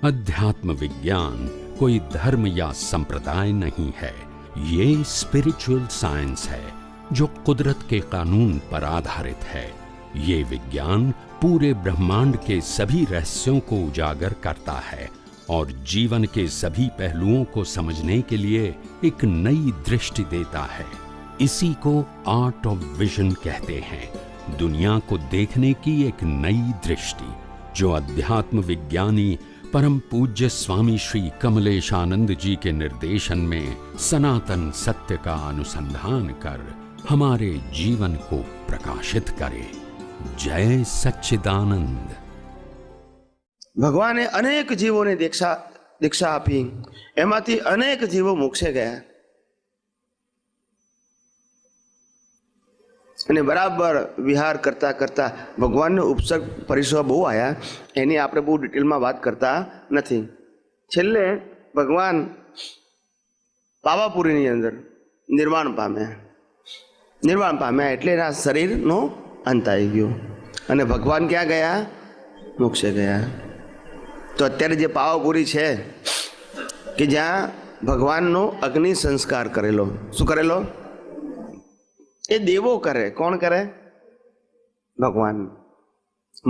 अध्यात्म विज्ञान कोई धर्म या संप्रदाय नहीं है, ये स्पिरिचुअल साइंस है जो कुदरत के कानून पर आधारित है। ये विज्ञान पूरे ब्रह्मांड के सभी रहस्यों को उजागर करता है और जीवन के सभी पहलुओं को समझने के लिए एक नई दृष्टि देता है। इसी को आर्ट ऑफ विजन कहते हैं, दुनिया को देखने की एक नई दृष्टि, जो अध्यात्म विज्ञानी परम पूज्य स्वामी श्री कमलेशानंद जी के निर्देशन में सनातन सत्य का अनुसंधान कर हमारे जीवन को प्रकाशित करे। जय सच्चिदानंद। भगवाने अनेक जीवों ने दीक्षा आपी, एमांथी अनेक जीवो मोक्षे गया અને બરાબર વિહાર કરતા કરતા ભગવાનનો ઉપસર્ગ પરિસર બહુ આવ્યા, એની આપણે બહુ ડિટેલમાં વાત કરતા નથી। છેલ્લે ભગવાન પાવાપુરીની અંદર નિર્વાણ પામ્યા એટલે એના શરીરનો અંત આવી ગયો અને ભગવાન ક્યાં ગયા? મોક્ષે ગયા। તો અત્યારે જે પાવાપુરી છે કે જ્યાં ભગવાનનો અગ્નિ સંસ્કાર કરેલો, શું કરેલો? એ દેવો કરે। કોણ કરે? ભગવાન।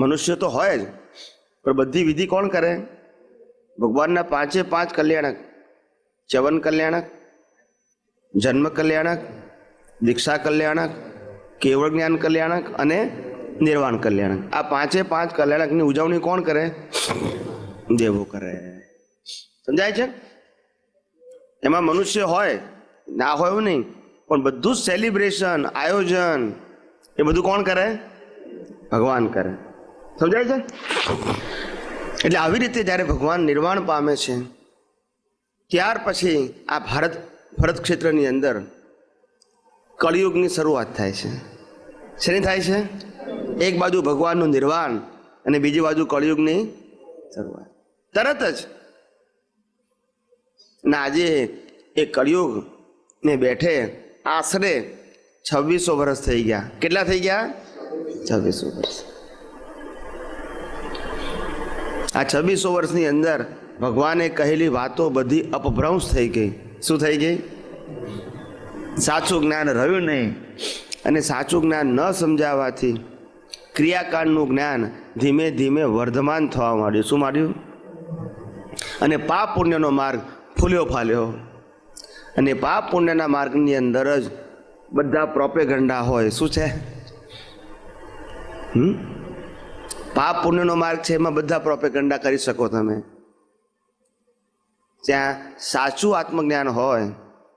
મનુષ્ય તો હોય જ, પણ બધી વિધિ કોણ કરે? ભગવાનના પાંચે પાંચ કલ્યાણક, ચ્યવન કલ્યાણક, જન્મ કલ્યાણક, દીક્ષા કલ્યાણક, કેવળ જ્ઞાન કલ્યાણક અને નિર્વાણ કલ્યાણક, આ પાંચે પાંચ કલ્યાણકની ઉજવણી કોણ કરે? દેવો કરે। સમજાય છે? એમાં મનુષ્ય હોય ના હોય એવું નહીં, પણ બધું સેલિબ્રેશન, આયોજન એ બધું કોણ કરે? ભગવાન કરે। સમજાય છે? એટલે આવી રીતે જ્યારે ભગવાન નિર્વાણ પામે છે ત્યાર પછી આ ભરત ક્ષેત્રની અંદર કળિયુગની શરૂઆત થાય છે। શેની થાય છે? એક બાજુ ભગવાનનું નિર્વાણ અને બીજી બાજુ કળિયુગની શરૂઆત તરત જ। ને આજે એ કળિયુગ ને બેઠે આશરે 2600 વર્ષ થઈ ગયા। કેટલા થઈ ગયા? 2600 વર્ષ। આ 2600 વર્ષની અંદર ભગવાને કહેલી વાતો બધી અપભ્રંશ થઈ ગઈ। શું થઈ ગઈ? સાચું જ્ઞાન રહ્યું નહીં અને સાચું જ્ઞાન ન સમજાવવાથી ક્રિયાકાંડનું જ્ઞાન ધીમે ધીમે વર્ધમાન થવા માંડ્યું। શું માંડ્યું? અને પાપ પુણ્યનો માર્ગ ફૂલ્યો ફાલ્યો અને પાપ પુણ્યના માર્ગની અંદર જ બધા પ્રોપેગંડા હોય। શું છે? પાપ પુણ્યનો માર્ગ છે, એમાં બધા પ્રોપેગંડા કરી શકો તમે। જ્યાં સાચું આત્મજ્ઞાન હોય,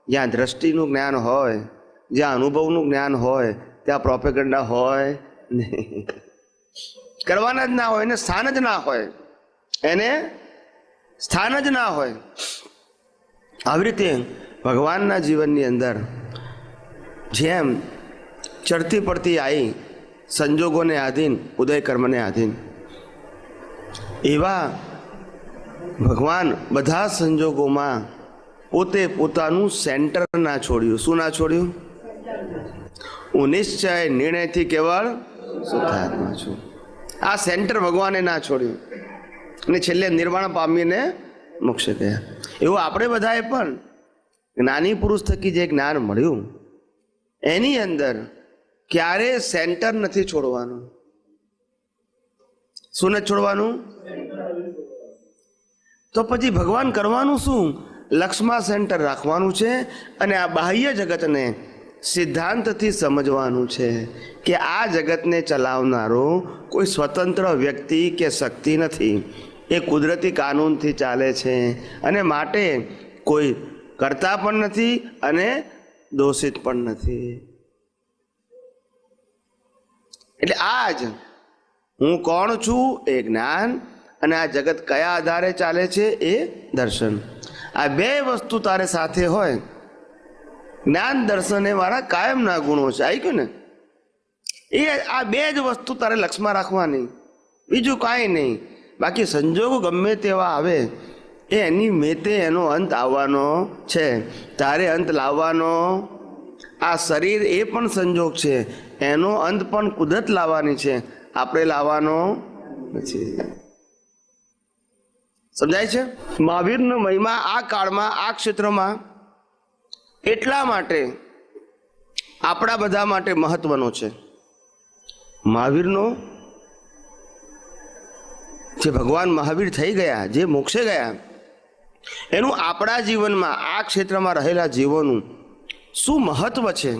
જ્યાં દ્રષ્ટિનું જ્ઞાન હોય, જ્યાં અનુભવનું જ્ઞાન હોય, ત્યાં પ્રોપેગંડા હોય નહીં। કરવાના જ ના હોય, એને સ્થાન જ ના હોય, એને સ્થાન જ ના હોય। આવી રીતે ભગવાનના જીવનની અંદર જેમ ચડતી પડતી આવી સંજોગોને આધીન, ઉદય કર્મને આધીન, એવા ભગવાન બધા સંજોગોમાં પોતે પોતાનું સેન્ટર ના છોડ્યું। શું ના છોડ્યું? હું નિશ્ચય નિર્ણયથી કેવળ શુદ્ધાત્મા છું, આ સેન્ટર ભગવાને ના છોડ્યું અને છેલ્લે નિર્વાણ પામીને મોક્ષે ગયા। એવું આપણે બધાએ પણ જ્ઞાની પુરુષ થકી જે જ્ઞાન મળ્યું એની અંદર ક્યારે સેન્ટર નથી છોડવાનું। શું નથી છોડવાનું? તો પછી ભગવાન કરવાનું શું? લક્ષ્યમાં સેન્ટર રાખવાનું છે અને આ બાહ્ય જગતને સિદ્ધાંતથી સમજવાનું છે કે આ જગતને ચલાવનારો કોઈ સ્વતંત્ર વ્યક્તિ કે શક્તિ નથી, એ કુદરતી કાનૂનથી ચાલે છે અને માટે કોઈ કરતા પણ નથી અને દોષિત પણ નથી। એટલે આજ હું કોણ છું એ જ્ઞાન અને આ જગત કયા આધારે ચાલે છે એ દર્શન, આ બે વસ્તુ તારે સાથે હોય, જ્ઞાન દર્શન એ મારા કાયમના ગુણો છે। આવી ગયું ને? એ આ બે જ વસ્તુ તારે લક્ષમાં રાખવાની, બીજું કાંઈ નહીં। બાકી સંજોગો ગમે તેવા આવે એ એની મેતે એનો અંત આવવાનો છે, તારે અંત લાવવાનો। આ શરીર એ પણ સંજોગ છે, એનો અંત પણ કુદરત લાવવાની છે, આપણે લાવવાનો નથી। સમજાય છે? મહાવીરનો મહિમા આ કાળમાં આ ક્ષેત્રમાં એટલા માટે આપણા બધા માટે મહત્વનો છે. મહાવીરનો જે ભગવાન મહાવીર થઈ ગયા, જે મોક્ષે ગયા, એનું આપણા જીવનમાં આ ક્ષેત્રમાં રહેલા જીવોનું શું મહત્વ છે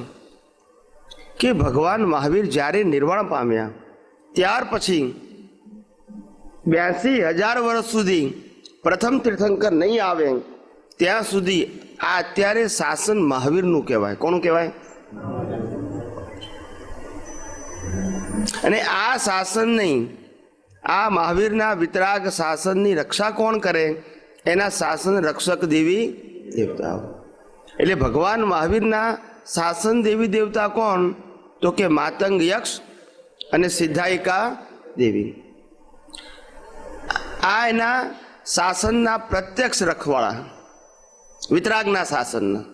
કે ભગવાન મહાવીર જ્યારે નિર્વાણ પામ્યા ત્યાર પછી 82,000 વર્ષ સુધી પ્રથમ તીર્થંકર નહીં આવે ત્યાં સુધી આ અત્યારે શાસન મહાવીરનું કહેવાય. કોનું કહેવાય? અને આ શાસન નહીં, આ મહાવીરના વિતરાગ શાસનની રક્ષા કોણ કરે? એના શાસન રક્ષક દેવી દેવતાઓ. એટલે ભગવાન મહાવીરના શાસન દેવી દેવતા કોણ? તો કે માતંગ યક્ષ અને સિદ્ધાયિકા દેવી. આ એના શાસનના પ્રત્યક્ષ રખવાળા, વિતરાગના શાસનના.